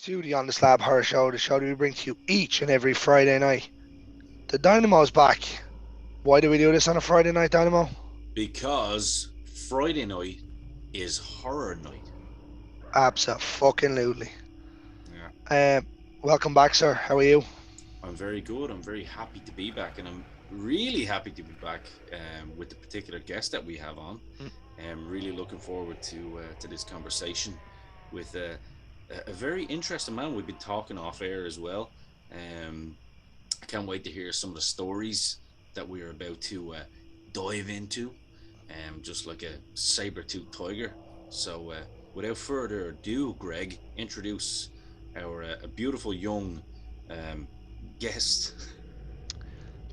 To the On the Slab Horror Show, the show that we bring to you each and every Friday night. The Dynamo's back. Why do we do this on a Friday night, Dynamo? Because Friday night is horror night. Absolutely. Yeah. Um, Welcome back, sir. How are you? I'm very good. I'm very happy to be back, and I'm really happy to be back with the particular guest that we have on. Mm. I'm really looking forward to this conversation with a very interesting man. We've been talking off air as well. Um, I can't wait to hear some of the stories that we're about to dive into, just like a saber-toothed tiger. So, without further ado, Greg, introduce our a beautiful young um, guest.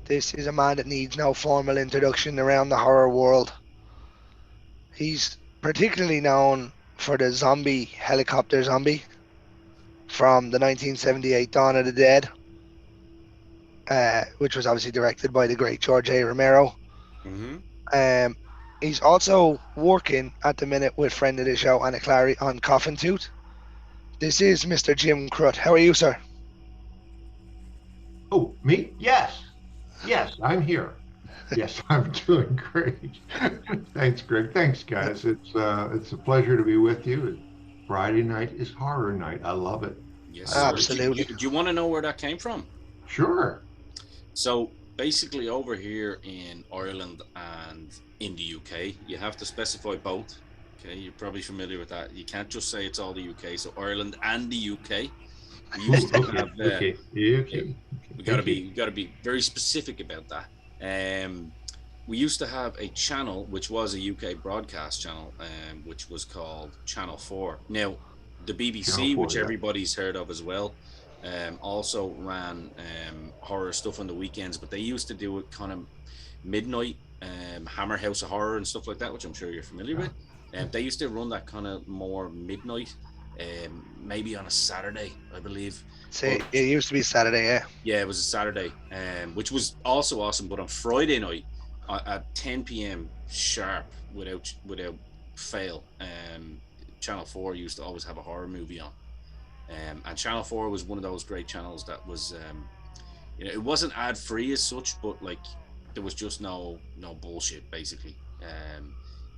This is a man that needs no formal introduction around the horror world. He's particularly known for the zombie helicopter zombie from the 1978 Dawn of the Dead, which was obviously directed by the great George A. Romero. Mm-hmm. Um, he's also working at the minute with friend of the show, Anna Clary, on Coffin Tooth. This is Mr. Jim Krut. How are you, sir? Oh, me? Yes. Yes, I'm here. Yes, I'm doing great. Thanks, Greg. Thanks, guys. It's a pleasure to be with you. Friday night is horror night. I love it. Yes, I sir. love Do, it. do, Absolutely. do you want to know where that came from? Sure. So basically, over here in Ireland and in the UK, you have to specify both. Okay, you're probably familiar with that. You can't just say it's all the UK. So Ireland and the UK. We Ooh, used to okay, have. okay, Yeah, okay, okay. Thank you. we gotta be very specific about that. We used to have a channel which was a UK broadcast channel, which was called Channel Four. Now, the Channel BBC, which 4, yeah. everybody's heard of as well, also ran horror stuff on the weekends, but they used to do it kind of midnight, Hammer House of Horror and stuff like that, which I'm sure you're familiar Yeah. with. They used to run that kind of more midnight, maybe on a Saturday, I believe. Say But it used to be Saturday, yeah. yeah, it was a Saturday, which was also awesome. But on Friday night at 10 p.m. sharp, without fail, Channel Four used to always have a horror movie on, and Channel Four was one of those great channels that was, it wasn't ad free as such, but like there was just no bullshit basically.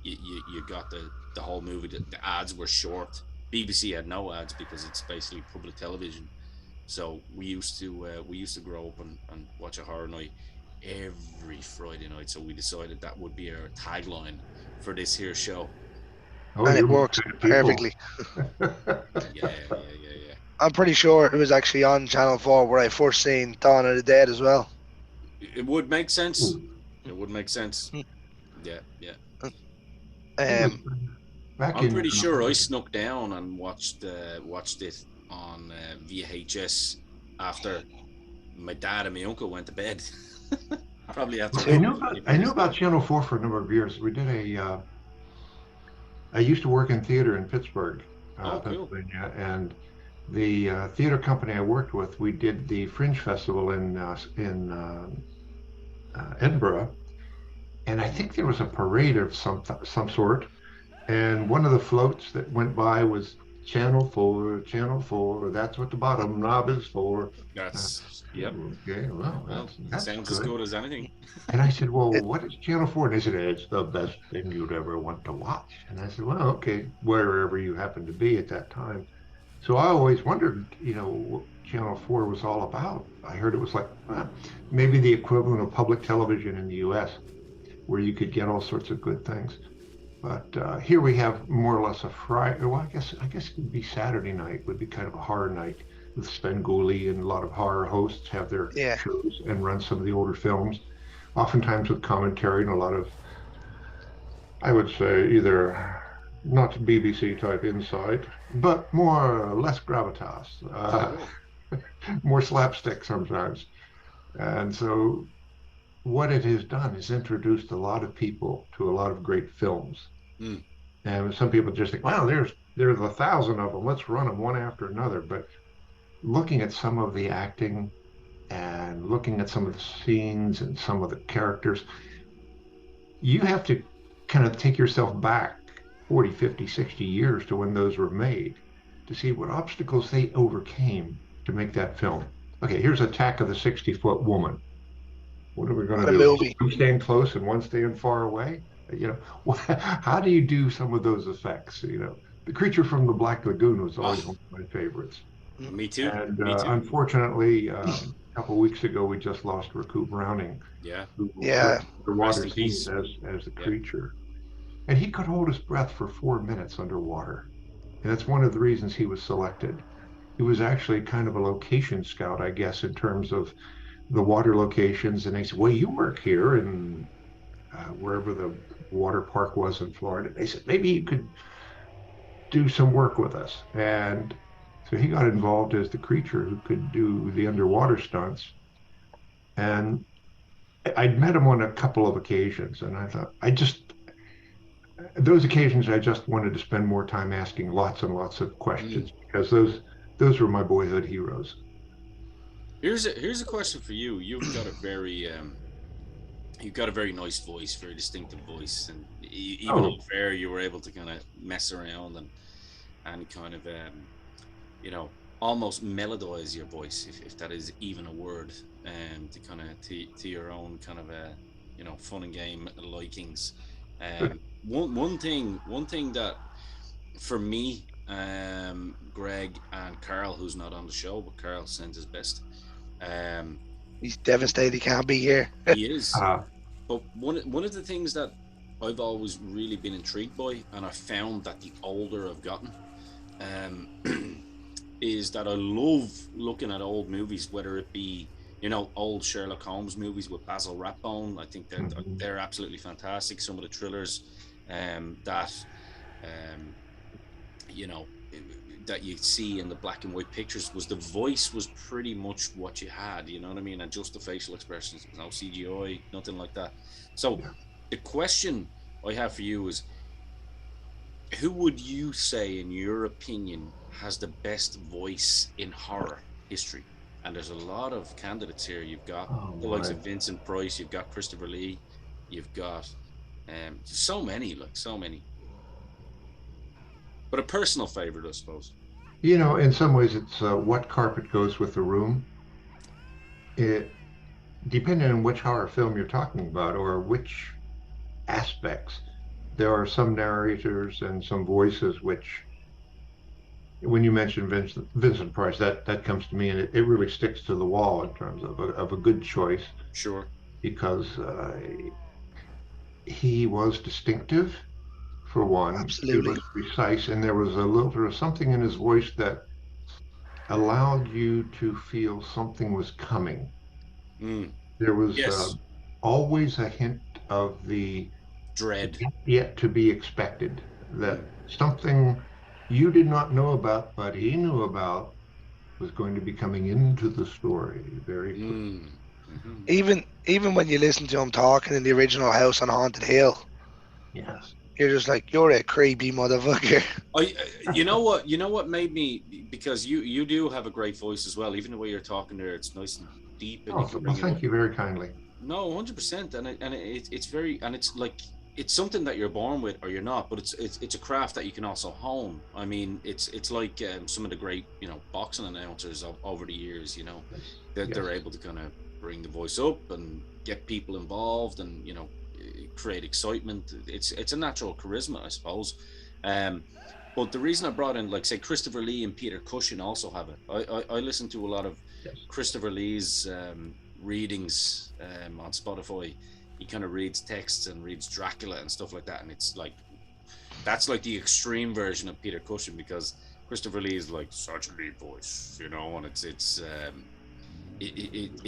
You got the whole movie. The ads were short. BBC had no ads because it's basically public television. So we used to grow up and watch a horror night every Friday night. So we decided that would be our tagline for this here show. Oh, And you're it my works kind of people. perfectly. Yeah, yeah, yeah, yeah. I'm pretty sure it was actually on Channel 4 where I first seen Dawn of the Dead as well. It would make sense. Ooh, It would make sense. Mm. Yeah, yeah. it was Um, back I'm in. pretty sure I snuck down and watched it on VHS after my dad and my uncle went to bed. Probably after I two. knew about 8 I knew years. about Channel 4 for a number of years. We did a. I used to work in theater in Pittsburgh, Oh, cool. Pennsylvania, and the theater company I worked with, we did the Fringe Festival in Edinburgh, and I think there was a parade of some sort, and one of the floats that went by was Channel 4, Channel 4. That's what the bottom knob is for. And I That's said, yep. "Ooh, okay, well, Well, that's sounds as good." good as anything. And I said, "Well, it, what is Channel 4?" And they said, "It's the best thing you'd ever want to watch." And I said, "Well, okay, wherever you happen to be at that time." So I always wondered, what Channel 4 was all about. I heard it was like maybe the equivalent of public television in the US, where you could get all sorts of good things. But here we have more or less a Friday. Well, I guess it would be Saturday night would be kind of a horror night with Spenguli, and a lot of horror hosts have their yeah. shows and run some of the older films, oftentimes with commentary and a lot of, I would say, either not BBC type insight, but more less gravitas, Cool. more slapstick sometimes. And so what it has done is introduced a lot of people to a lot of great films. Mm. And some people just think, "Wow, there's 1,000 of them. Let's run them one after another." But looking at some of the acting and looking at some of the scenes and some of the characters, you have to kind of take yourself back 40, 50, 60 years to when those were made to see what obstacles they overcame to make that film. Okay, here's Attack of the 60-Foot Woman. What are we going What to a do? movie. One staying close and one staying far away? How do you do some of those effects? The Creature from the Black Lagoon was always Oh, one of my favorites. me too. And Me too. unfortunately, a couple of weeks ago, we just lost Raku Browning, Yeah. who played Yeah, the Rest water in scenes peace. as the Yeah. creature. And he could hold his breath for 4 minutes underwater. And that's one of the reasons he was selected. He was actually kind of a location scout, I guess, in terms of the water locations. And they said, well, you work here in wherever the water park was in Florida. They said, maybe you could do some work with us. And so he got involved as the creature who could do the underwater stunts. And I'd met him on a couple of occasions. And I thought, those occasions, I just wanted to spend more time asking lots and lots of Mm. questions because those were my boyhood heroes. Here's a question for you. You've got a very nice voice, very distinctive voice, and even up Oh, there, you were able to kind of mess around and kind of you know almost melodize your voice, if that is even a word, to kind of to your own kind of fun and game likings. One thing that for me, Greg and Carl, who's not on the show, but Carl sends his best. Um, he's devastated he can't be here. he is. uh, But one of the things that I've always really been intrigued by, and I found that the older I've gotten, um, is that I love looking at old movies, whether it be old Sherlock Holmes movies with Basil Rathbone. I think that mhm. they're absolutely fantastic. Some of the thrillers that um, you know that you see in the black and white pictures, was the voice was pretty much what you had, you know what I mean, and just the facial expressions, no CGI, nothing like that. So Yeah. the question I have for you is, who would you say in your opinion has the best voice in horror history? And there's a lot of candidates here. You've got Oh the likes my. of Vincent Price, you've got Christopher Lee, you've got so many, like so many, but a personal favorite, I suppose. In some ways, it's what carpet goes with the room. It Depending on which horror film you're talking about or which aspects, there are some narrators and some voices which, when you mention Vincent Price, that comes to me, and it really sticks to the wall in terms of a good choice Sure. because he was distinctive for one. He Absolutely. was precise, and there was something in his voice that allowed you to feel something was coming. Mm. There was Yes. always a hint of the Dread. yet to be expected, Mm. that something you did not know about, but he knew about, was going to be coming into the story very quickly. Mm. Hmm. Even when you listen to him talking in the original House on Haunted Hill, Yes. you're just like, you're a creepy motherfucker. You know what made me, because you do have a great voice as well. Even the way you're talking there, it's nice and deep, and you Oh, can well, bring it up. thank you very kindly. No, 100%, it's very, and it's like, it's something that you're born with or you're not, but it's a craft that you can also hone. I mean, it's like some of the great boxing announcers over the years, Yes. that they're Yes. able to kind of bring the voice up and get people involved, and create excitement. It's a natural charisma, I suppose. Um, but the reason I brought in, like, say, Christopher Lee and Peter Cushing also have it. I listen to a lot of Yes. Christopher Lee's readings on Spotify. He kind of reads texts and reads Dracula and stuff like that, and it's like, that's like the extreme version of Peter Cushing, because Christopher Lee is like such a deep voice, and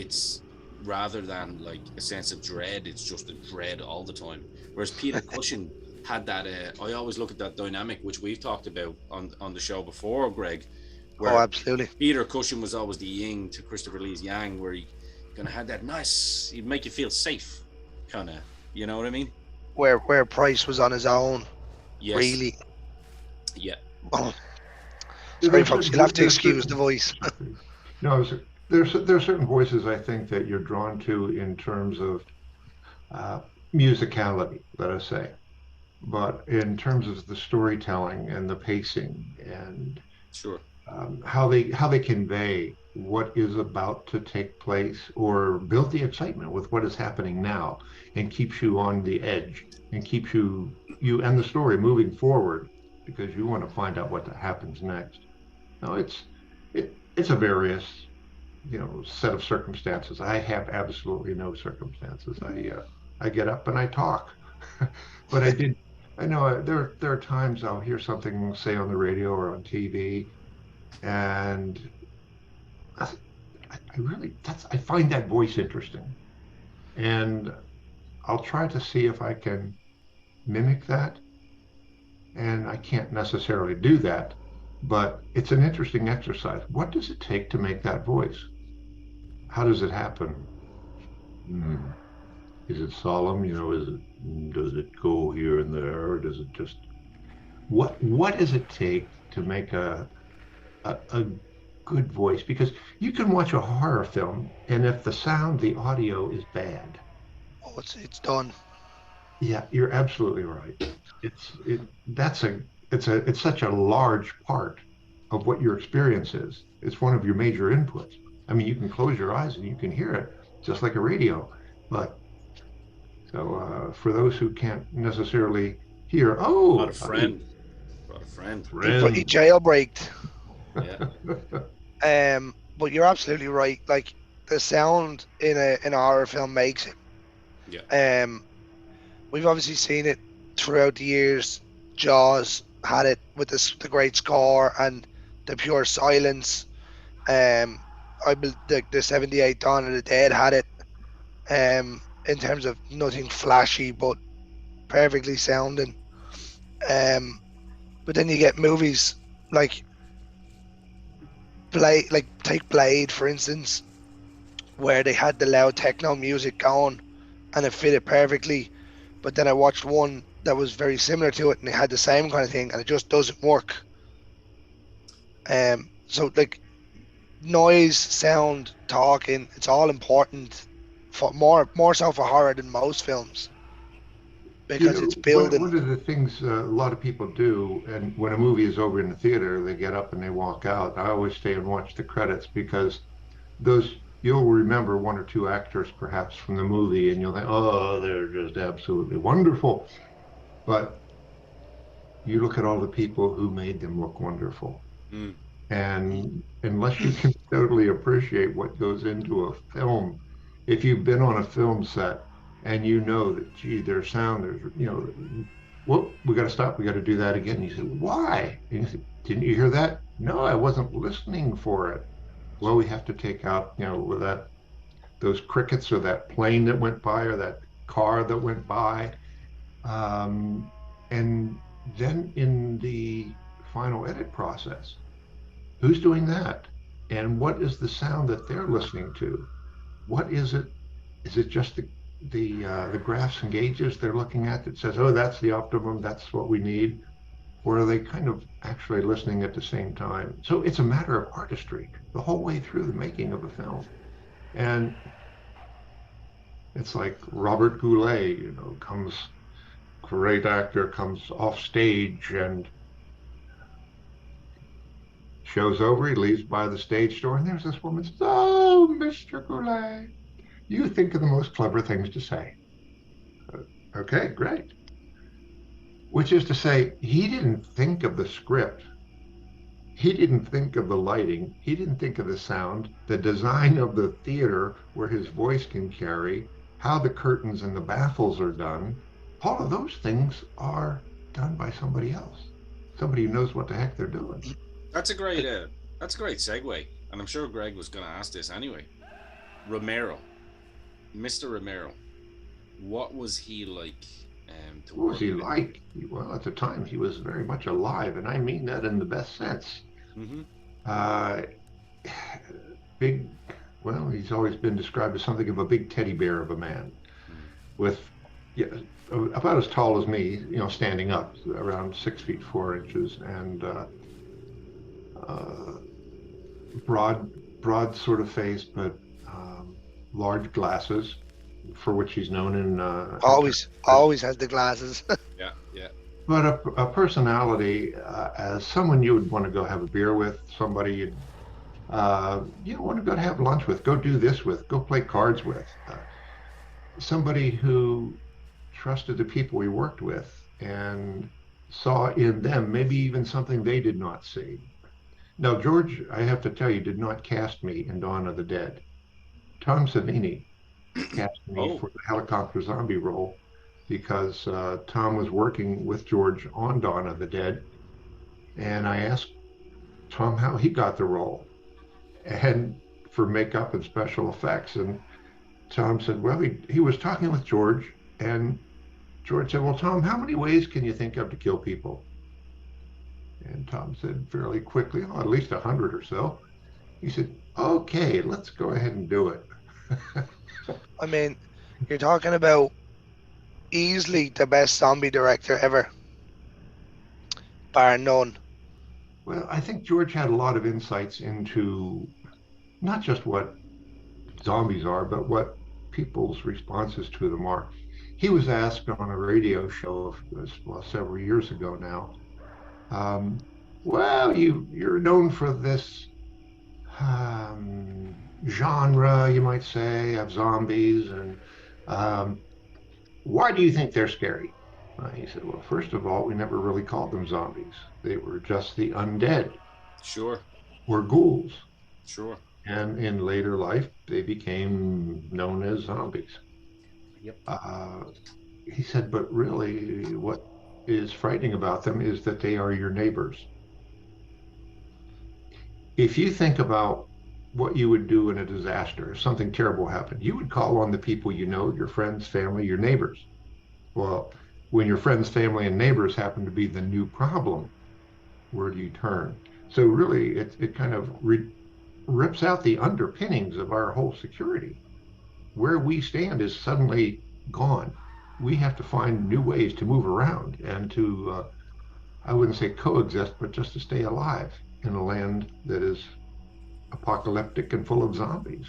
it's rather than like a sense of dread, it's just a dread all the time. Whereas Peter Cushing had that. I always look at that dynamic, which we've talked about on the show before, Greg, Oh, where absolutely. Peter Cushing was always the yin to Christopher Lee's yang, where he kind of had that nice, he'd make you feel safe, kind of, you know what I mean? Where Price was on his own, Yes. really. Yeah. Oh, There sorry, are folks, certain you'll have to there are excuse the certain voice. no, there are certain voices I think that you're drawn to in terms of uh, musicality, let us say, but in terms of the storytelling and the pacing and Sure. how they convey what is about to take place or build the excitement with what is happening now and keeps you on the edge and keeps you and the story moving forward because you want to find out what happens next. No, it's a various set of circumstances. I have absolutely no circumstances. I get up and I talk, but I know there are times I'll hear something say on the radio or on TV, and I really I find that voice interesting, and I'll try to see if I can mimic that, and I can't necessarily do that, but it's an interesting exercise. What does it take to make that voice? How does it happen? Hmm. Is it solemn? Does it go here and there, or does it just what does it take to make a good voice? Because you can watch a horror film, and if the audio is bad, Oh, it's done. yeah, you're absolutely right. That's it's such a large part of what your experience is. It's one of your major inputs. I mean, you can close your eyes and you can hear it just like a radio, but for those who can't necessarily hear, Got a oh, hi, friend. Got a friend. He friend. jailbreaked. Yeah. But you're absolutely right. Like the sound in a horror film makes it. Yeah. We've obviously seen it throughout the years. Jaws had it with the great score and the pure silence. The 78 Dawn of the Dead had it. In terms of nothing flashy but perfectly sounding. Um, but then you get movies like take Blade for instance, where they had the loud techno music going and it fitted perfectly. But then I watched one that was very similar to it and it had the same kind of thing and it just doesn't work. So like noise, sound, talking, it's all important for more so for horror than most films because it's building. One of the things a lot of people do, and when a movie is over in the theater, they get up and they walk out. I always stay and watch the credits because those you'll remember one or two actors perhaps from the movie, and you'll think, oh, they're just absolutely wonderful. But you look at all the people who made them look wonderful. Mm. And unless you can totally appreciate what goes into a film, if you've been on a film set and you know that, gee, there's sound, well, we got to stop, we got to do that again. And you say, why? And you say, didn't you hear that? No, I wasn't listening for it. Well, we have to take out, with those crickets or that plane that went by or that car that went by. And then in the final edit process, who's doing that? And what is the sound that they're listening to? What is it? Is it just the graphs and gauges they're looking at that says, oh, that's the optimum, that's what we need? Or are they kind of actually listening at the same time? So it's a matter of artistry the whole way through the making of a film. And it's like Robert Goulet, great actor, comes off stage and show's over, he leaves by the stage door, and there's this woman says, oh, Mr. Goulet, you think of the most clever things to say. Okay, great. Which is to say, he didn't think of the script. He didn't think of the lighting. He didn't think of the sound, the design of the theater where his voice can carry, how the curtains and the baffles are done. All of those things are done by somebody else, somebody who knows what the heck they're doing. That's a great segue, and I'm sure Greg was going to ask this anyway. Romero, Mr. Romero, what was he like? What was he like? Well, at the time, he was very much alive, and I mean that in the best sense. Mm-hmm. Big, well, he's always been described as something of a big teddy bear of a man, with about as tall as me, standing up, around 6 feet 4 inches, and broad sort of face, but large glasses, for which he's known in always has the glasses. Yeah. But a personality, as someone you would want to go have a beer with, somebody you want to go to have lunch with, go do this with, go play cards with, somebody who trusted the people we worked with and saw in them maybe even something they did not see. Now, George, I have to tell you, did not cast me in Dawn of the Dead. Tom Savini cast me Oh, for the helicopter zombie role because Tom was working with George on Dawn of the Dead. And I asked Tom how he got the role and for makeup and special effects. And Tom said, well, he was talking with George, and George said, well, Tom, how many ways can you think of to kill people? And Tom said fairly quickly, oh, at least 100 or so. He said, okay, let's go ahead and do it. I mean, you're talking about easily the best zombie director ever, bar none. Well, I think George had a lot of insights into not just what zombies are, but what people's responses to them are. He was asked on a radio show well, several years ago now. Um, well, you're known for this genre, you might say, of zombies, and um, why do you think they're scary? He said, well, first of all, we never really called them zombies. They were just the undead sure, or ghouls. sure. And in later life, they became known as zombies. Yep. Uh, he said, but really, what is frightening about them is that they are your neighbors. If you think about what you would do in a disaster, if something terrible happened, you would call on the people you know, your friends, family, your neighbors. Well, when your friends, family, and neighbors happen to be the new problem, where do you turn? So really, it kind of rips out the underpinnings of our whole security. Where we stand is suddenly gone. We have to find new ways to move around and to, I wouldn't say coexist, but just to stay alive in a land that is apocalyptic and full of zombies.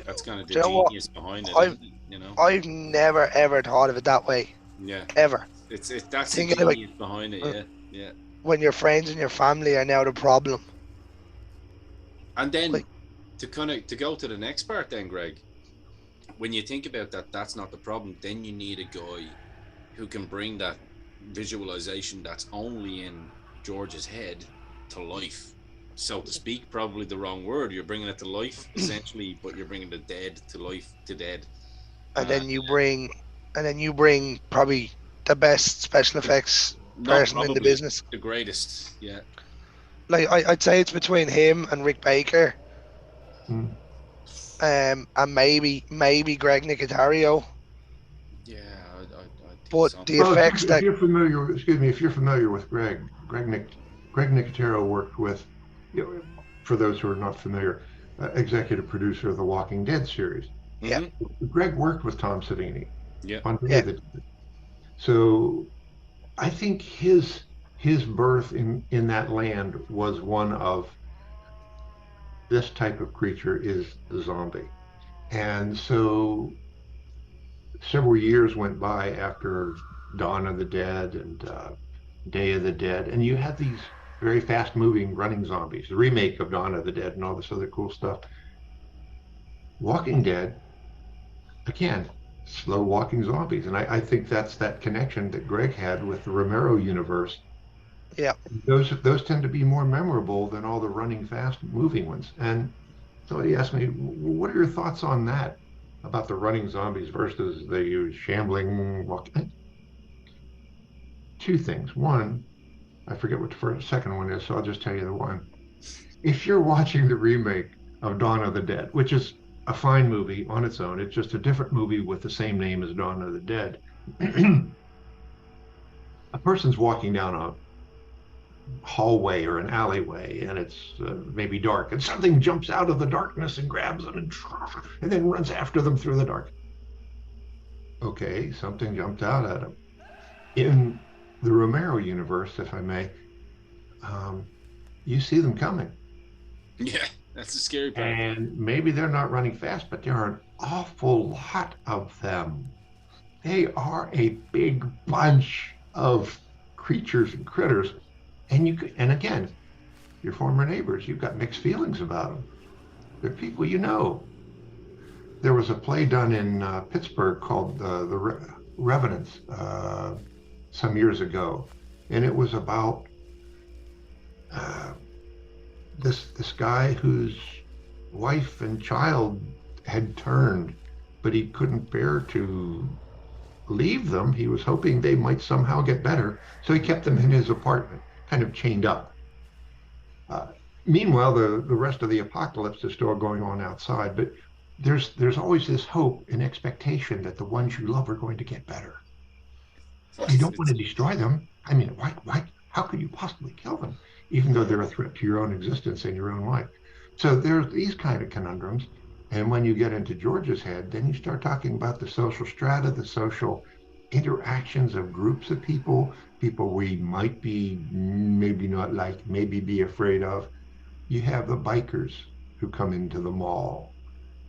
That's kind of the Do you know what? genius behind it, I've isn't it? You know? I've never ever thought of it that way, Yeah. ever. It's that's the Thinking about genius behind it. uh, Yeah. Yeah. when your friends and your family are now the problem. And then Like, to go to the next part, then Greg, when you think about that, that's not the problem. Then you need a guy who can bring that visualization that's only in George's head to life, so to speak. Probably the wrong word. You're bringing it to life essentially, but you're bringing the dead to life, to dead. and Uh, then you bring, and then you bring probably the best special effects Not person in the probably business. the greatest. Yeah. Like I'd say it's between him and Rick Baker, Mm. and maybe Greg Nicotero. Yeah, I think But so. the Well, effects if that you're familiar, excuse me, if you're familiar with Greg Nicotero worked with, for those who are not familiar, executive producer of the Walking Dead series. yeah, Mm-hmm. Greg worked with Tom Savini Yeah. on Day yeah, of the Dead. So I think his birth in that land was one of this type of creature is the zombie. And so several years went by after Dawn of the Dead and Day of the Dead, and you had these very fast moving running zombies, the remake of Dawn of the Dead and all this other cool stuff. Walking Dead, again, slow walking zombies. And I think that's that connection that Greg had with the Romero universe. yeah. Those tend to be more memorable than all the running fast moving ones. And somebody asked me, what are your thoughts on that about the running zombies versus the shambling walking? Two things. One, I forget what the second one is, so I'll just tell you the one. If you're watching the remake of Dawn of the Dead, which is a fine movie on its own, it's just a different movie with the same name as Dawn of the Dead. A person's walking down a hallway or an alleyway and it's maybe dark and something jumps out of the darkness and grabs them and then runs after them through the dark. Okay, something jumped out at them. In the Romero universe, if I may, um, you see them coming. Yeah. That's the scary part. And maybe they're not running fast, but there are an awful lot of them. They are a big bunch. of creatures and critters, and again, your former neighbors, you've got mixed feelings about them. They're people you know. There was a play done in Pittsburgh called The Revenants some years ago, and it was about uh, this guy whose wife and child had turned, but he couldn't bear to leave them. He was hoping they might somehow get better, so he kept them in his apartment, kind of chained up. Uh, Meanwhile, the rest of the apocalypse is still going on outside, but there's always this hope and expectation that the ones you love are going to get better. You don't want to destroy them. I mean, why? How could you possibly kill them, even though they're a threat to your own existence and your own life? So there's these kind of conundrums. And when you get into George's head, then you start talking about the social strata, the social interactions of groups of people we might be maybe not like, maybe be afraid of. You have the bikers who come into the mall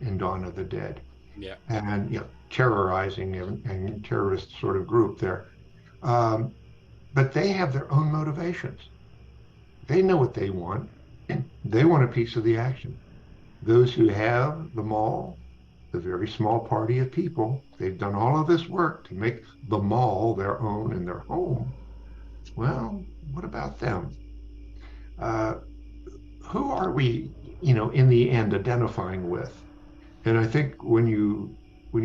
in Dawn of the Dead, Yeah. and terrorizing and terrorist sort of group there. Um, but they have their own motivations. They know what they want. They want a piece of the action. Those who have the mall, the very small party of people, they've done all of this work to make the mall their own and their home. Well, what about them? Uh, who are we, in the end, identifying with? And I think when you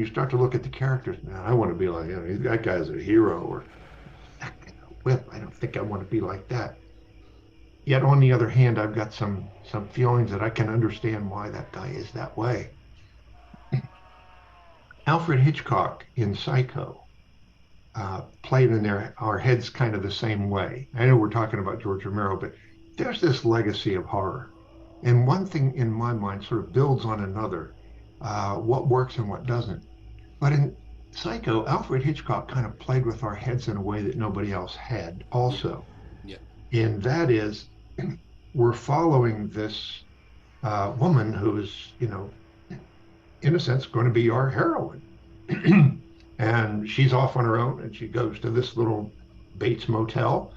start to look at the characters, man, I want to be like, that guy's a hero, or that guy's a whip. I don't think I want to be like that. Yet on the other hand, I've got some feelings that I can understand why that guy is that way. Alfred Hitchcock in Psycho played in our heads kind of the same way. I know we're talking about George Romero, but there's this legacy of horror. And one thing in my mind sort of builds on another, what works and what doesn't. But in Psycho, Alfred Hitchcock kind of played with our heads in a way that nobody else had also. Yeah. And that is, we're following this woman who's, in a sense, going to be our heroine. And she's off on her own, and she goes to this little Bates Motel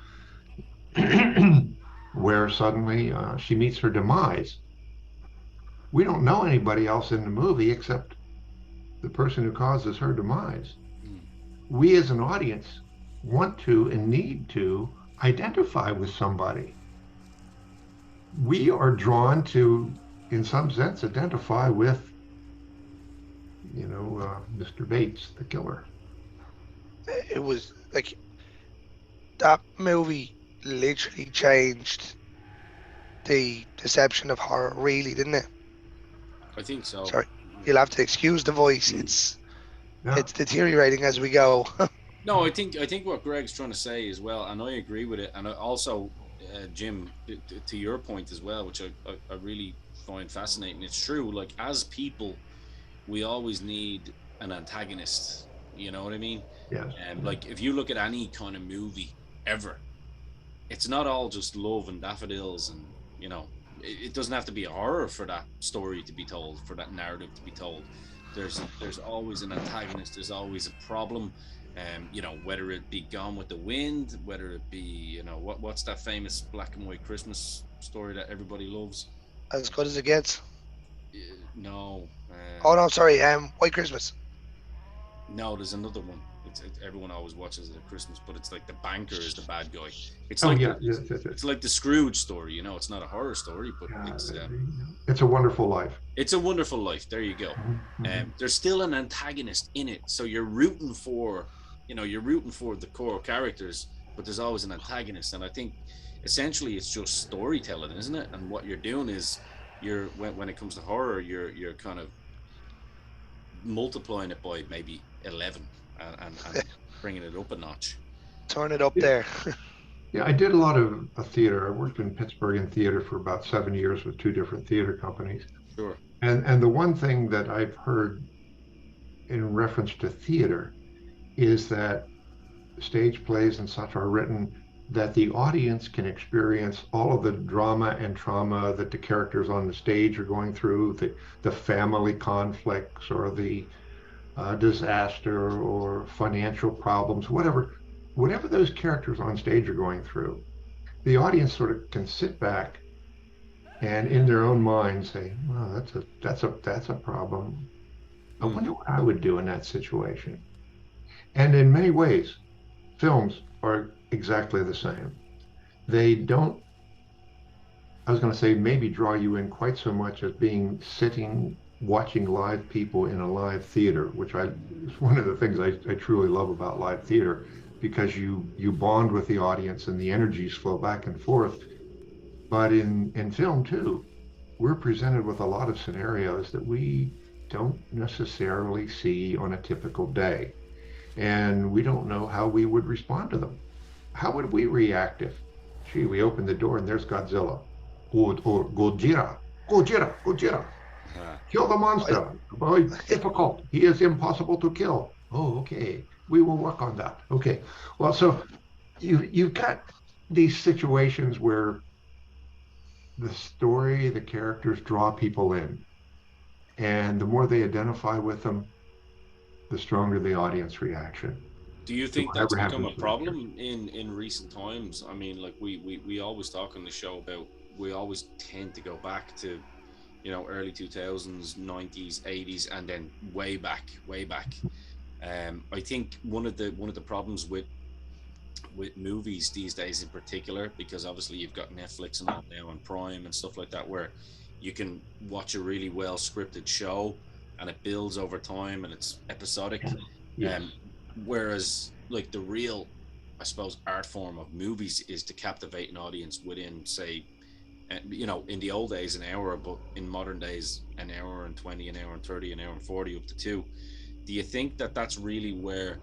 where suddenly she meets her demise. We don't know anybody else in the movie except the person who causes her demise. Mm. We as an audience want to and need to identify with somebody. We are drawn to, in some sense, identify with, Mr. Bates, the killer. It was like that movie literally changed the deception of horror, really, didn't it? I think so. Sorry, you'll have to excuse the voice. It's deteriorating as we go. No, I think what Greg's trying to say as well, and I agree with it, and also, Jim, to your point as well, which I really find fascinating. It's true. Like, as people, we always need an antagonist. You know what I mean? Yes. And like, if you look at any kind of movie ever, it's not all just love and daffodils, and it doesn't have to be a horror for that story to be told, for that narrative to be told. There's always an antagonist. There's always a problem. Whether it be Gone with the Wind, whether it be, what's that famous black and white Christmas story that everybody loves? As good as it gets. No. Oh no, sorry. White Christmas. No, there's another one. Everyone always watches it at Christmas, but it's like the banker is the bad guy. It's it's like the Scrooge story. It's not a horror story, but it's a Wonderful Life. It's a Wonderful Life. There you go. Mm-hmm. There's still an antagonist in it, so you're rooting for the core characters, but there's always an antagonist. And I think essentially it's just storytelling, isn't it? And what you're doing is when it comes to horror, you're kind of multiplying it by maybe 11 and bringing it up a notch. Turn it up there. Yeah, I did a lot of theater. I worked in Pittsburgh in theater for about 7 years with 2 different theater companies. Sure. And the one thing that I've heard in reference to theater is that stage plays and such are written that the audience can experience all of the drama and trauma that the characters on the stage are going through, the family conflicts or the disaster or financial problems, whatever. whatever those characters on stage are going through, the audience sort of can sit back and in their own mind say, well, that's a problem. I Mm. wonder what I would do in that situation. And in many ways, films are exactly the same. They don't, I was going to say, maybe draw you in quite so much as being sitting watching live people in a live theater, which is one of the things I truly love about live theater, because you bond with the audience and the energies flow back and forth. But in film too, we're presented with a lot of scenarios that we don't necessarily see on a typical day. And we don't know how we would respond to them. How would we react if, gee, we open the door and there's Godzilla or Gojira, Gojira, Gojira, Uh, kill the I, monster. Very difficult. He is impossible to kill. Oh, okay. We will work on that. Okay. Well, so you've got these situations where the story, the characters draw people in, and the more they identify with them, the stronger the audience reaction do you to think that's whatever become happens a to the character. problem in recent times? I mean, like we always talk on the show about, we always tend to go back to, early 2000s, 90s, 80s, and then way back. I think one of the problems with movies these days in particular, because obviously you've got Netflix and all now, and Prime and stuff like that, where you can watch a really well scripted show and it builds over time and it's episodic. Yes. um Yes. Whereas like the real, I suppose, art form of movies is to captivate an audience within, say, in the old days an hour, but in modern days an hour and 20, an hour and 30, an hour and 40, up to 2. Do you think that that's really where,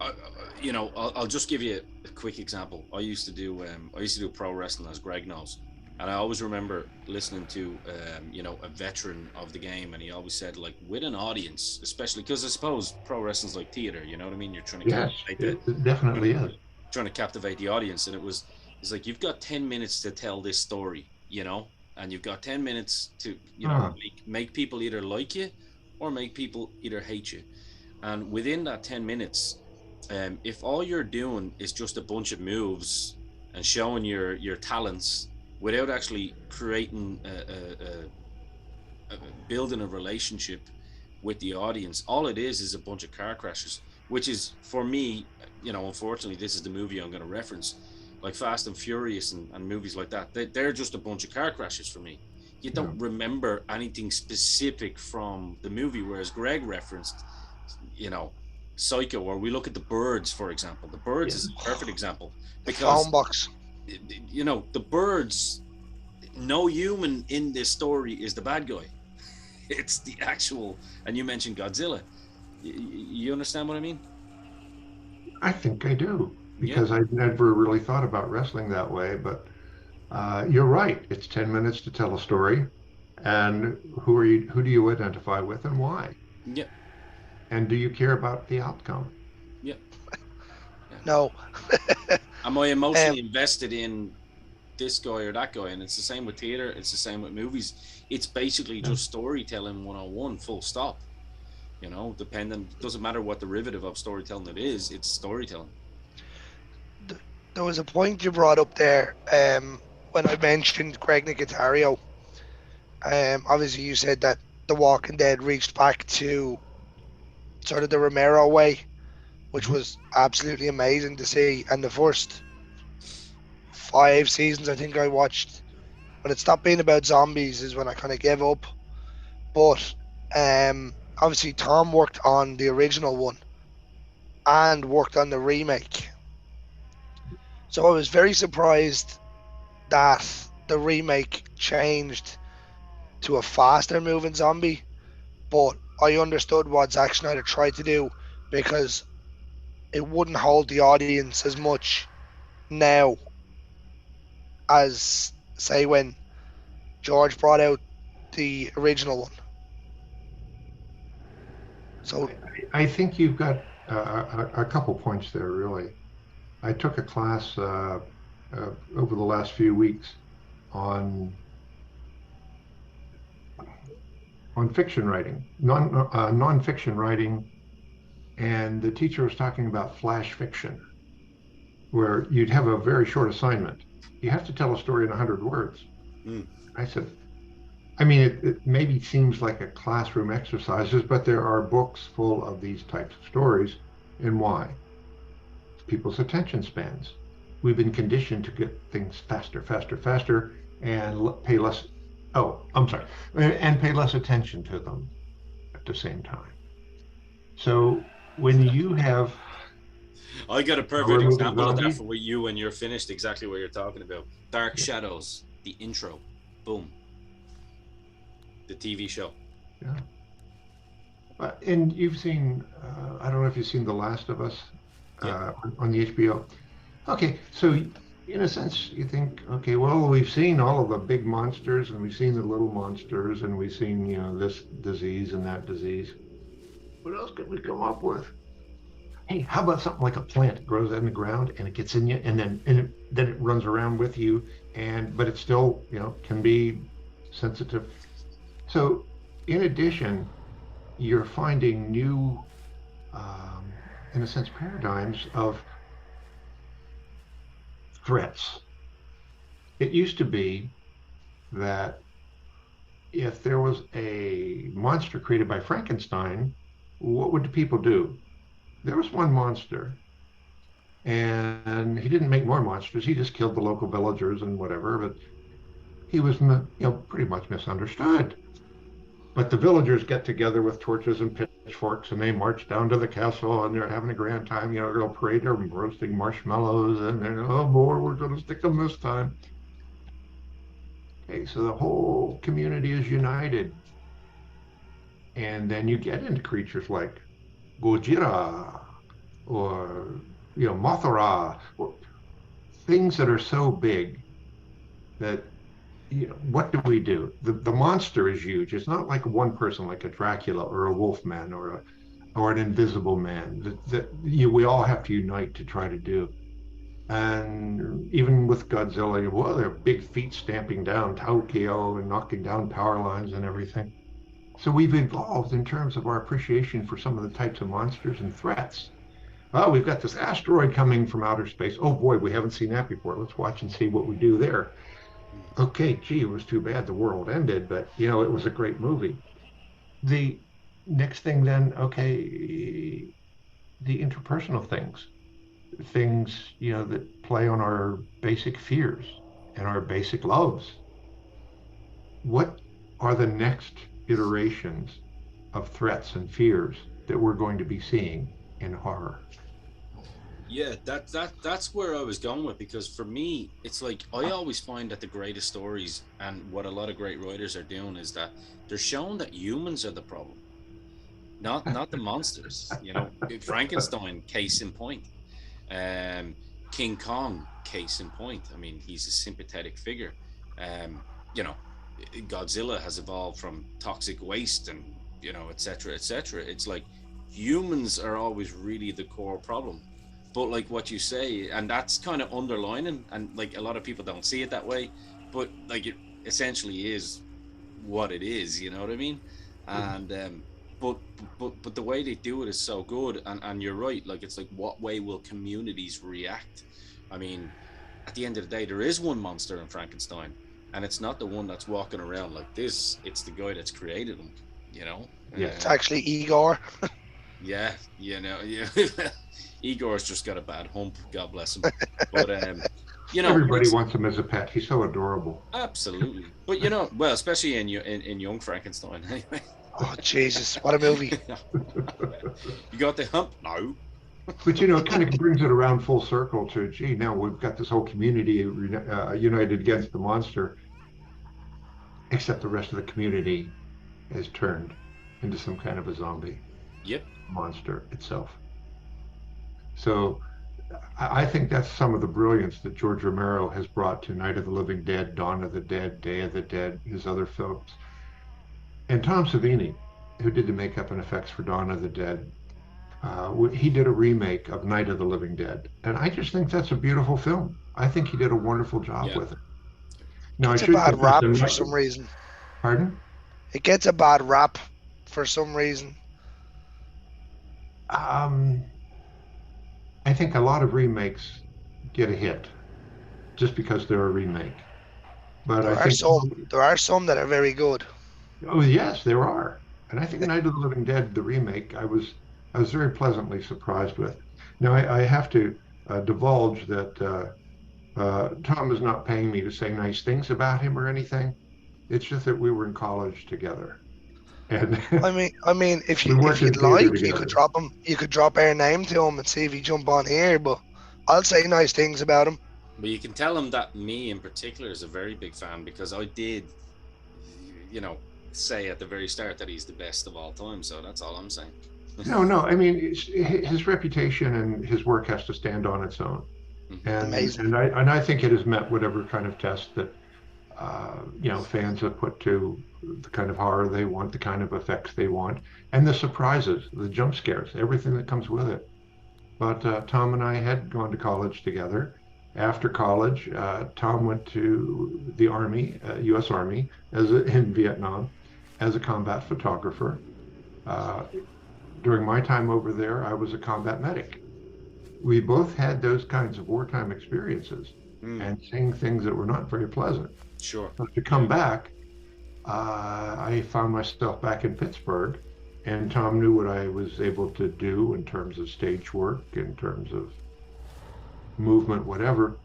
I'll just give you a quick example. I used to do pro wrestling, as Greg knows, and I always remember listening to a veteran of the game, and he always said, like, with an audience, especially because I suppose pro wrestling's like theater. You know what I mean? You're trying to Yes. captivate It trying definitely to, is. trying to captivate the audience, and it's like you've got 10 minutes to tell this story, and you've got 10 minutes to Huh. make people either like you or make people either hate you. And within that 10 minutes, if all you're doing is just a bunch of moves and showing your talents without actually creating building a relationship with the audience, all it is a bunch of car crashes. Which is, for me, unfortunately, this is the movie I'm going to reference, like Fast and Furious and movies like that. They're just a bunch of car crashes for me. You Yeah. don't remember anything specific from the movie, whereas Greg referenced, you know, Psycho, or we look at the birds, for example. The birds Yeah. is a perfect example, the phone because box. the birds, no human in this story is the bad guy. It's the actual, and you mentioned Godzilla. You understand what I mean? I think I do Yeah, because I'd never really thought about wrestling that way. But you're right. It's 10 minutes to tell a story. And who do you identify with and why? yeah, And do you care about the outcome? yeah, yeah. No. Am I um, emotionally invested in this guy or that guy? And it's the same with theater. It's the same with movies. It's basically Yeah. just storytelling 101, full stop. Dependent, doesn't matter what derivative of storytelling it is. It's storytelling. there was a point you brought up there when I mentioned Greg Nicotero. Obviously, you said that The Walking Dead reached back to sort of the Romero way, which Mhm. was absolutely amazing to see. And the first 5 seasons, I think I watched, when it stopped being about zombies, is when I kind of gave up. But obviously, Tom worked on the original one and worked on the remake. So I was very surprised that the remake changed to a faster moving zombie, but I understood what Zack Snyder tried to do because it wouldn't hold the audience as much now as, say, when George brought out the original one. So, I think you've got a couple points there, really. I took a class over the last few weeks on fiction writing, nonfiction writing, and the teacher was talking about flash fiction. where you'd have a very short assignment. You have to tell a story in 100 words. Mm. I said, I mean, it maybe seems like a classroom exercises, but there are books full of these types of stories. And why? People's attention spans. We've been conditioned to get things faster, faster, faster, and pay less. Oh, I'm sorry, and pay less attention to them at the same time. So when you have I got a perfect removing example of that zombie, for you when you're finished. Exactly what you're talking about. Dark yeah, Shadows, the intro, boom, the TV show. yeah. And you've seen, I don't know if you've seen The Last of Us Yeah. on the HBO. Okay, so in a sense, you think, okay, well, we've seen all of the big monsters and we've seen the little monsters and we've seen, this disease and that disease. What else could we come up with? Hey, how about something like a plant? It grows in the ground and it gets in you, and then it runs around with you, but it still, can be sensitive. So, in addition, you're finding new, in a sense, paradigms of threats. It used to be that if there was a monster created by Frankenstein, what would the people do? There was one monster, and he didn't make more monsters. He just killed the local villagers and whatever. But he was, pretty much misunderstood. But the villagers get together with torches and pitchforks, and they march down to the castle, and they're having a grand time. A little parade. They're roasting marshmallows, and they're, oh boy, we're going to stick them this time. Okay, so the whole community is united. And then you get into creatures like Gojira or, Mothra, or things that are so big that, what do we do? The monster is huge. It's not like one person, like a Dracula or a Wolfman or an Invisible Man that we all have to unite to try to do. And even with Godzilla, well, they're big feet stamping down Tokyo and knocking down power lines and everything. So we've evolved in terms of our appreciation for some of the types of monsters and threats. Oh, we've got this asteroid coming from outer space. Oh boy, we haven't seen that before. Let's watch and see what we do there. Okay, gee, it was too bad the world ended, but it was a great movie. The next thing then, okay, the interpersonal things, that play on our basic fears and our basic loves. What are the next iterations of threats and fears that we're going to be seeing in horror? Yeah, that's where I was going with, because for me, it's like I always find that the greatest stories and what a lot of great writers are doing is that they're showing that humans are the problem, not the monsters. Frankenstein, case in point. Um, King Kong, case in point. I mean, he's a sympathetic figure. Um, you know, Godzilla has evolved from toxic waste and etc. etc. It's like humans are always really the core problem. But like what you say, and that's kind of underlining, and like a lot of people don't see it that way, but like it essentially is what it is. You know what I mean? And but but the way they do it is so good, and you're right. Like it's like, what way will communities react? I mean, at the end of the day, there is one monster in Frankenstein, and it's not the one that's walking around like this. It's the guy that's created him. You know? Yes. It's actually Igor. Yeah, yeah. Igor's just got a bad hump. God bless him. But Everybody wants him as a pet. He's so adorable. Absolutely. But well, especially in Young Frankenstein. Anyway. Oh Jesus! What a movie! You got the hump? No. But it kind of brings it around full circle to, gee, now we've got this whole community united against the monster, except the rest of the community has turned into some kind of a zombie. Yep. Monster itself. So I think that's some of the brilliance that George Romero has brought to Night of the Living Dead, Dawn of the Dead, Day of the Dead, his other films. And Tom Savini, who did the makeup and effects for Dawn of the Dead, he did a remake of Night of the Living Dead. And I just think that's a beautiful film. I think he did a wonderful job with it. Now, It's a bad rap for some reason. Pardon? It gets a bad rap for some reason. I think a lot of remakes get a hit just because they're a remake. But There I are think, some. There are some that are very good. oh yes, there are. And I think Night of the Living Dead, the remake, I was very pleasantly surprised with. Now I have to divulge that Tom is not paying me to say nice things about him or anything. It's just that we were in college together, and I mean, if we you if worked in you'd theater like, you could together. drop him. You could drop our name to him and see if he jump on here. But I'll say nice things about him. But you can tell him that me in particular is a very big fan because I did, you know, say at the very start that he's the best of all time. So that's all I'm saying. No, no, I mean his reputation and his work has to stand on its own, Mhm. and Amazing. and I think it has met whatever kind of test that fans have put to the kind of horror they want, the kind of effects they want, and the surprises, the jump scares, everything that comes with it. But Tom and I had gone to college together. After college, Tom went to the Army, U.S. Army, in Vietnam, as a combat photographer. Uh, During my time over there, I was a combat medic. We both had those kinds of wartime experiences Mm, and seeing things that were not very pleasant. sure. But to Yeah. come back, I found myself back in Pittsburgh, and Tom knew what I was able to do in terms of stage work, in terms of movement, whatever.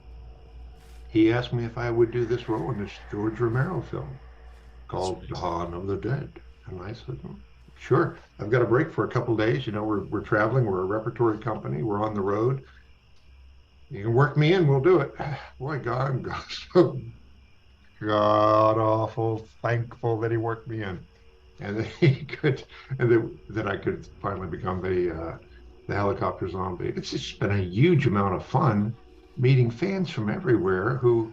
He asked me if I would do this role in this George Romero film That's called right. Dawn of the Dead. And I said, sure. I've got a break for a couple of days. You know, we're traveling. We're a repertory company. We're on the road. You can work me in. We'll do it. Boy, God, I'm so god awful thankful that he worked me in, and that he could, and that I could finally become the helicopter zombie. It's just been a huge amount of fun meeting fans from everywhere who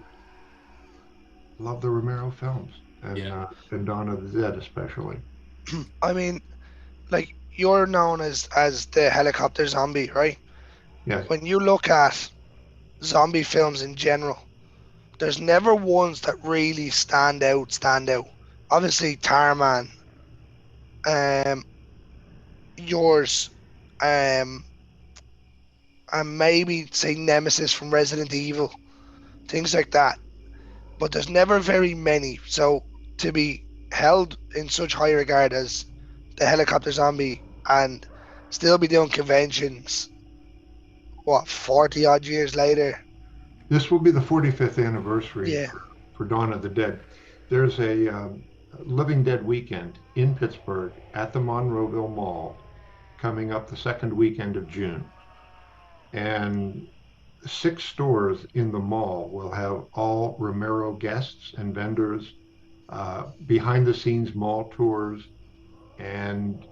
love the Romero films Yeah. and Dawn of the Dead especially. I mean, like you're known as the helicopter zombie, right? Yes, When you look at zombie films in general, there's never ones that really stand out. Stand out. Obviously, Tarman, um, yours, um, and maybe say Nemesis from Resident Evil, things like that. But there's never very many. So to be held in such high regard as the helicopter zombie and still be doing conventions, what, 40 odd years later? this will be the 45th anniversary Yeah. for Dawn of the Dead. There's a Living Dead weekend in Pittsburgh at the Monroeville Mall coming up the second weekend of June. And 6 stores in the mall will have all Romero guests and vendors, behind the scenes mall tours, and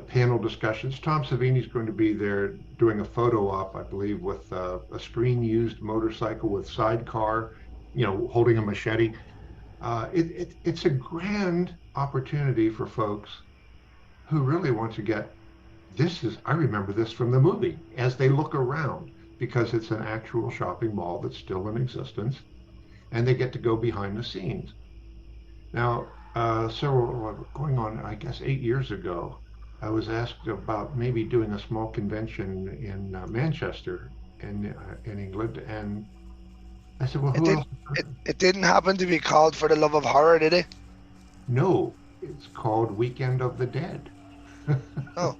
panel discussions. Tom Savini's going to be there doing a photo op, I believe, with a screen used motorcycle with sidecar, holding a machete. It's a grand opportunity for folks who really want to get I remember this from the movie as they look around because it's an actual shopping mall that's still in existence and they get to go behind the scenes. Now, going on, I guess, 8 years ago, I was asked about maybe doing a small convention in Manchester in England. And I said, well, It who didn't else? it didn't happen to be called For the Love of Horror, did it? No, it's called Weekend of the Dead. Oh.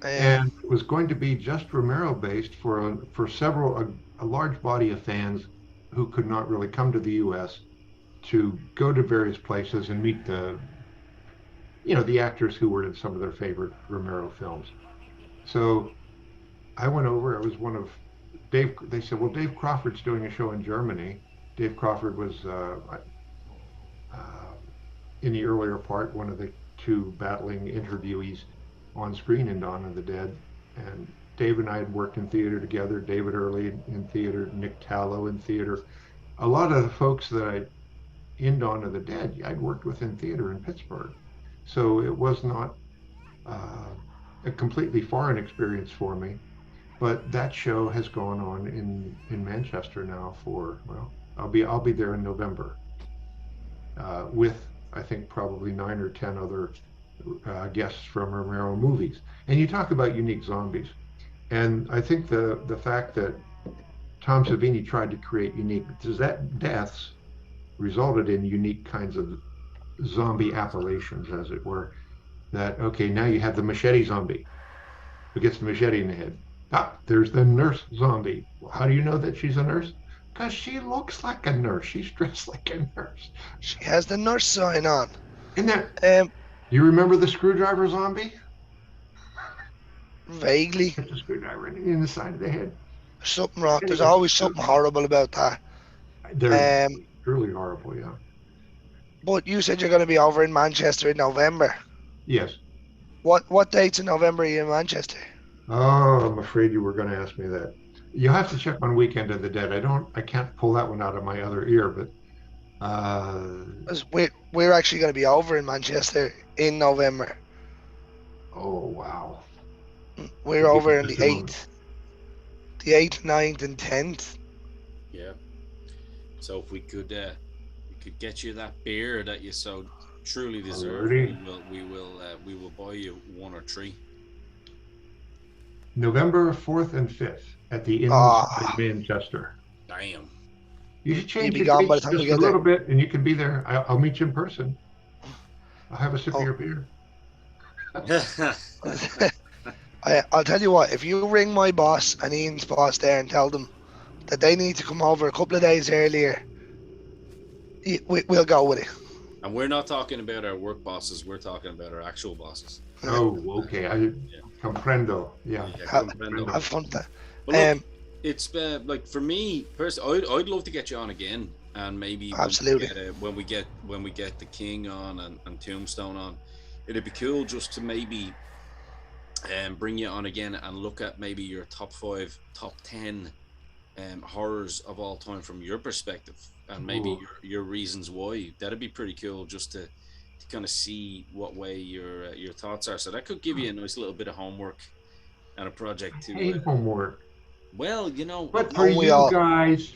And it was going to be just Romero based for a large body of fans who could not really come to the U.S. to go to various places and meet the actors who were in some of their favorite Romero films. So I went over. It was one of Dave. They said, "Well, Dave Crawford's doing a show in Germany." Dave Crawford was uh, in the earlier part one of the two battling interviewees on screen in Dawn of the Dead. And Dave and I had worked in theater together. David Early in theater, Nick Tallow in theater. A lot of the folks that I in Dawn of the Dead, I'd worked with in theater in Pittsburgh. So it was not uh, a completely foreign experience for me. But that show has gone on in Manchester now for, well, I'll be there in November with I think probably 9 or 10 other guests from Romero movies. And you talk about unique zombies, and I think the fact that Tom Savini tried to create unique, because that deaths resulted in unique kinds of zombie appellations, as it were. That, okay, now you have the machete zombie who gets the machete in the head. Ah, there's the nurse zombie. Well, how do you know that she's a nurse? Because she looks like a nurse. She's dressed like a nurse. She has the nurse sign on. And that, Um, do you remember the screwdriver zombie? Vaguely. Get the screwdriver in the side of the head. Something wrong. There's Anyway, always something horrible about that. they're Um, truly horrible, yeah. but you said you're going to be over in Manchester in November. Yes. What dates in November are you in Manchester? Oh, I'm afraid you were going to ask me that. You'll have to check on Weekend of the Dead. I can't pull that one out of my other ear, but 'Cause we're actually going to be over in Manchester in November. oh wow. We're Give me over on just the a moment. 8th, 9th, and 10th. Yeah. So if we could get you that beer that you so truly deserve, Alrighty. we will buy you one or three. November 4th and 5th at the Inns Ah, in Manchester. Damn. You should you'll change be your gone by the dates time we just a get there. little bit, and you can be there. I'll meet you in person. I'll have a sip of Oh. your beer. I'll tell you what, if you ring my boss and Ian's boss there and tell them that they need to come over a couple of days earlier, we'll go with it. And we're not talking about our work bosses, we're talking about our actual bosses. Oh, okay. I comprendo. Yeah. Comprendo. Have fun with that. Well, look, it's like for me personally, I'd love to get you on again, and maybe Absolutely. when we get the King on and Tombstone on, it'd be cool just to maybe bring you on again and look at maybe your top 5, top 10 horrors of all time from your perspective, and maybe your reasons why. That'd be pretty cool just to kind of see what way your thoughts are. So that could give you a nice little bit of homework and a project I hate to. homework. Well, you know, But for Don't we you all? guys,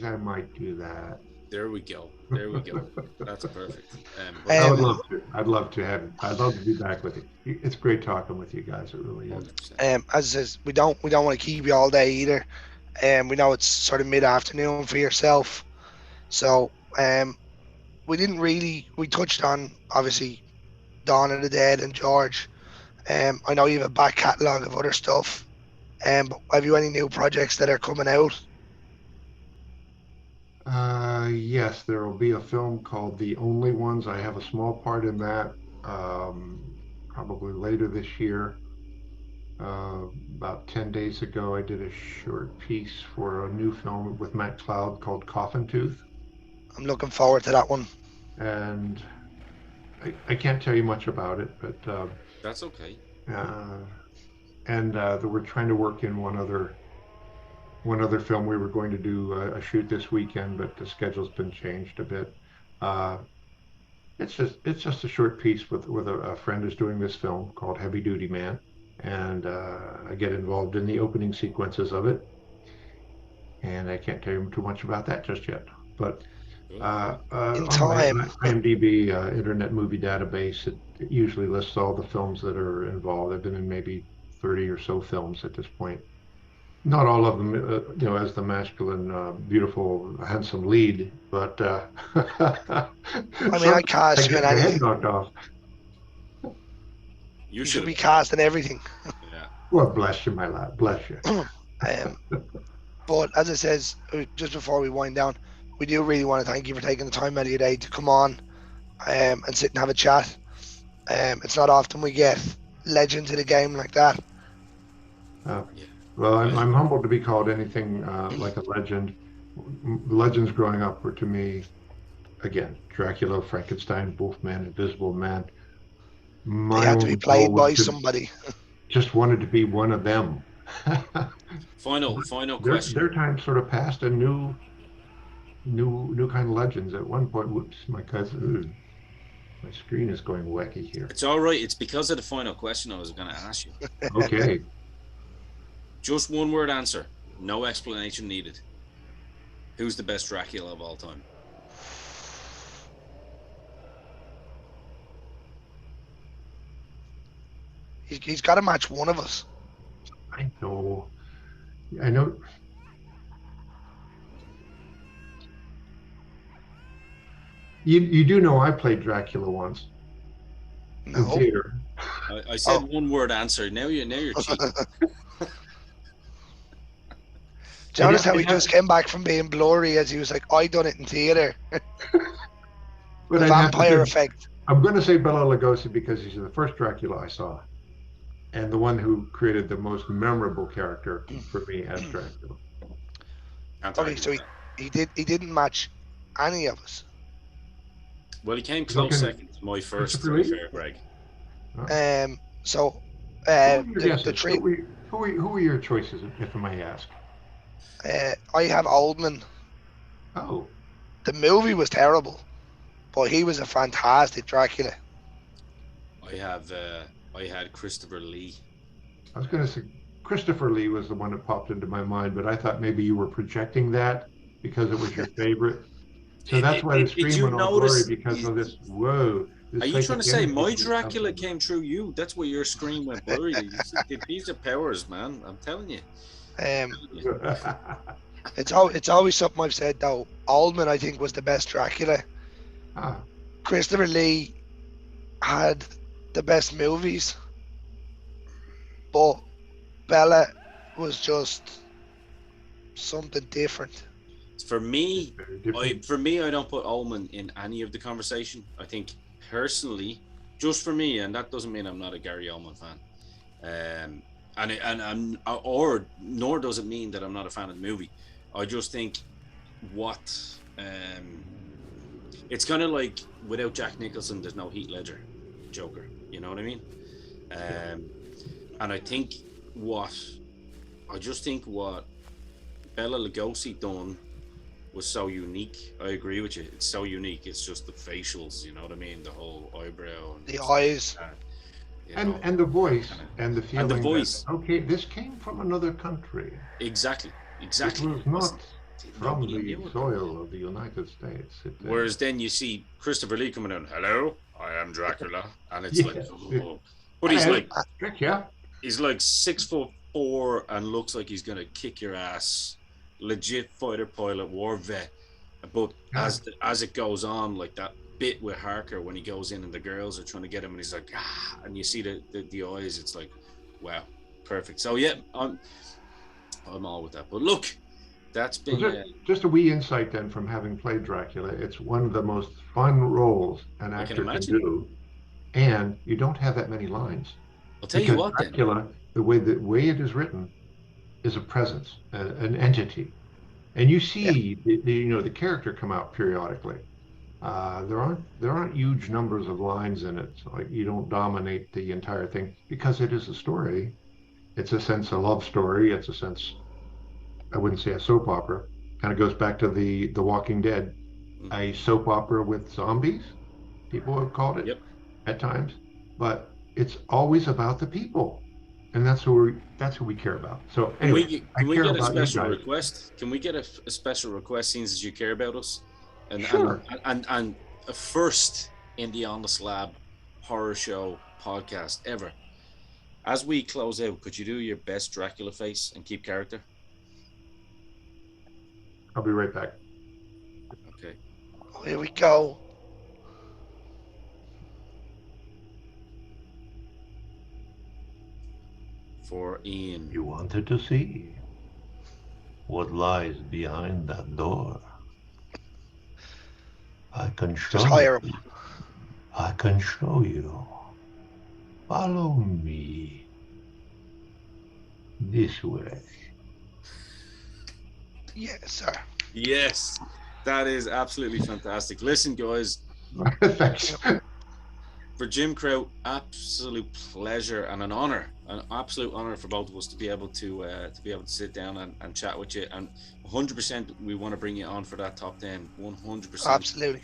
I might do that. there we go. There we go. That's perfect. I would Um, love to. I'd love to be back with you. It's great talking with you guys. It really is. 100%. as I says, we don't want to keep you all day either. We know it's sort of mid-afternoon for yourself, so we didn't really we touched on obviously Dawn of the Dead and George. I know you have a back catalogue of other stuff. But have you any new projects that are coming out? Yes, there will be a film called The Only Ones. I have a small part in that, probably later this year. About 10 days ago, I did a short piece for a new film with Matt Cloud called Coffin Tooth. I'm looking forward to that one. And I can't tell you much about it, but That's okay. and we're trying to work in one other film. We were going to do a shoot this weekend, but the schedule's been changed a bit. Uh, it's just a short piece with a friend who's doing this film called Heavy Duty Man, and I get involved in the opening sequences of it, and I can't tell you too much about that just yet. But In on my time, IMDb Internet Movie Database, it usually lists all the films that are involved. I've been in maybe 30 or so films at this point. Not all of them, as the masculine, beautiful, handsome lead, but I mean, I sometimes I cast you in get my head anything. knocked off. You You should should be have. cast in everything. Yeah. Well, bless you, my lad, bless you. But as I says, just before we wind down, we do really want to thank you for taking the time out of your day to come on and sit and have a chat. It's not often we get legends in a game like that. Uh, Yeah. well, I'm humbled to be called anything like a legend. Legends growing up were to me, again, Dracula, Frankenstein, Wolfman, Invisible Man. They My have to be only goal played by was to somebody. just wanted to be one of them. Final Their question. time sort of passed, and new kind of legends. At one point, whoops, my cousin, my screen is going wacky here. It's all right. It's because of the final question I was going to ask you. Okay, Just one word answer. No explanation needed. Who's the best Dracula of all time? He's got to match one of us. I know, I know. You do know I played Dracula once in No. theater. I said Oh. one word answer. Now you're cheating. Do you It, notice how it he just happened, came back from being blurry as he was like, I done it in theatre. but The I'd have to vampire say effect. I'm going to say Bela Lugosi because he's the first Dracula I saw, and the one who created the most memorable character for me as Dracula. Can't Okay, argue so with that. he didn't match any of us. Well, he came You close looking at second. My first, to Christopher be Lee? fair, Greg. Huh? So Who were your the guesses? three Who were your choices, if I may ask? I have Oldman. Oh, The movie was terrible, but he was a fantastic Dracula. I have I had Christopher Lee. I was going to say Christopher Lee was the one that popped into my mind, but I thought maybe you were projecting that because it was your favorite. So that's why the Did screen you went all blurry notice? because of this. Whoa, Are this you trying to psychic say energy my that was Dracula coming. came through you? That's why your screen went blurry. You see, these are powers, man. I'm telling you. Um, Yeah. it's always something I've said though. Oldman, I think, was the best Dracula. Ah, Christopher Lee had the best movies, but Bella was just something different. For me, very different. I don't put Ullman in any of the conversation. I think personally, just for me, and that doesn't mean I'm not a Gary Oldman fan. Um, and I'm or nor does it mean that I'm not a fan of the movie. I just think what it's kind of like without Jack Nicholson, there's no Heath Ledger Joker. You know what I mean? Um, and what I just think what Bela Lugosi done was so unique. I agree with you. It's so unique. It's just the facials, you know what I mean? The whole eyebrow and The stuff like eyes, that. You and know, and the voice and, and the and the feeling that voice. okay, this came from another country. Exactly. It Exactly. was It wasn't not from nobody the knew it. soil of the United States. Whereas then you see Christopher Lee coming in, hello, I am Dracula. And it's like, Yes. oh. But Hello, Trick, yeah. he's like 6'4" and looks like he's gonna kick your ass. Legit fighter pilot, war vet. But Yeah. as it goes on, like that bit with Harker when he goes in and the girls are trying to get him, and he's like, and you see the eyes. It's like, wow, perfect. So yeah, I'm all with that. But look, that's Well, been just a wee insight then from having played Dracula. It's one of the most fun roles an I can actor can imagine. do, and you don't have that many lines I'll tell you because what then. Dracula, the way it is written, is a presence, an entity, and you yeah, see the character come out periodically. There aren't huge numbers of lines in it, so like you don't dominate the entire thing because it is a story. It's a sense a love story. It's a sense I wouldn't say a soap opera. Kind of goes back to the Walking Dead, Mm. a soap opera with zombies. People have called it Yep. at times, but it's always about the people, and that's who we care about. So anyway, I Can we care get a about you special guys. request? Can we get a special request since as you care about us, and Sure, a first in the On the Slab horror show podcast ever? As we close out, could you do your best Dracula face and keep character? I'll be right back. Okay. here we go. For Ian. You wanted to see what lies behind that door. I can Just show hire him. you. I can show you. Follow me this way. Yes, sir. Yes, that is absolutely fantastic. Listen, guys, Thanks. for Jim Krut, absolute pleasure and an absolute honor for both of us to be able to sit down and chat with you. And 100%, we want to bring you on for that top 10. 100%. Absolutely.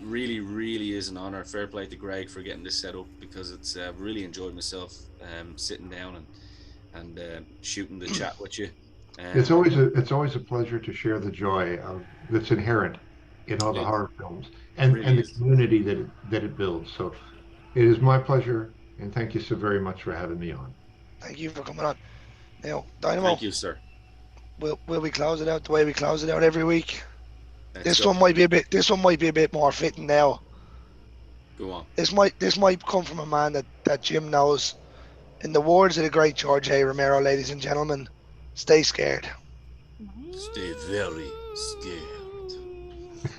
Really, really is an honor. Fair play to Greg for getting this set up because it's really enjoyed myself sitting down and shooting the chat with you. It's always a pleasure to share the joy that's inherent in all the It horror films really and the is. community that it builds. So it is my pleasure, and thank you so very much for having me on. Thank you for coming on. Now, Dynamo, Thank you, sir. will we close it out the way we close it out every week? Let's This go. one might be a bit. This one might be a bit more fitting now. Go on. This might come from a man that Jim knows. In the words of the great George A. Romero, ladies and gentlemen, stay scared. Stay very scared.